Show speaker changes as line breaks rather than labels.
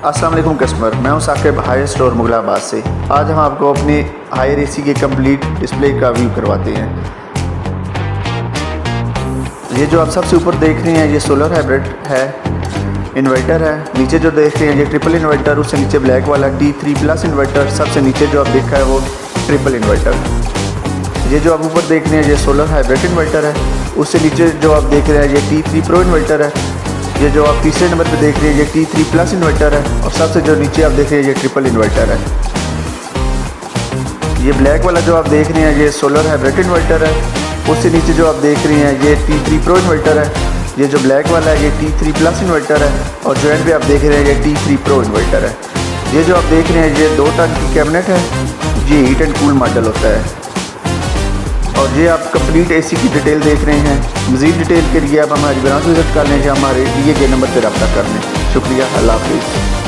अस्सलाम वालेकुम कस्टमर, मैं हूं साकिब हायर स्टोर मुगलाबाद से। आज हम आपको अपनी हायर एसी के कंप्लीट डिस्प्ले का व्यू करवाते हैं। ये जो आप सबसे ऊपर देख रहे हैं ये सोलर हाइब्रिड है, इन्वर्टर है। नीचे जो देख रहे हैं ये ट्रिपल इन्वर्टर, उससे नीचे ब्लैक वाला T3 प्लस इन्वर्टर, सबसे नीचे जो आप देखा है वो ट्रिपल इन्वर्टर। ये जो आप ऊपर देख रहे हैं ये सोलर हाइब्रिड इन्वर्टर है, उससे नीचे जो आप देख रहे हैं ये T3 प्रो इन्वर्टर है। ये जो आप तीसरे नंबर पे देख रहे हैं ये T3 प्लस इन्वर्टर है, और सबसे जो नीचे आप देख रहे हैं ये ट्रिपल इन्वर्टर है। ये ब्लैक वाला जो आप देख रहे हैं ये सोलर हाइब्रिड इन्वर्टर है, उससे नीचे जो आप देख रहे हैं ये T3 प्रो इन्वर्टर है। ये जो ब्लैक वाला है ये T3 प्लस इन्वर्टर है, और जो एंड पे आप देख रहे हैं ये T3 प्रो इन्वर्टर है। ये जो आप देख रहे हैं ये 2 टन की कैबिनेट है, ये हीट एंड कूल मॉडल होता है। और ये आप कंप्लीट एसी की डिटेल देख रहे हैं। मज़ीद डिटेल के लिए आप हमारी ब्रांच विजिट कर लें या हमारे दिए गए नंबर पर रब्ता कर लें। शुक्रिया, अल्लाह हाफिज़।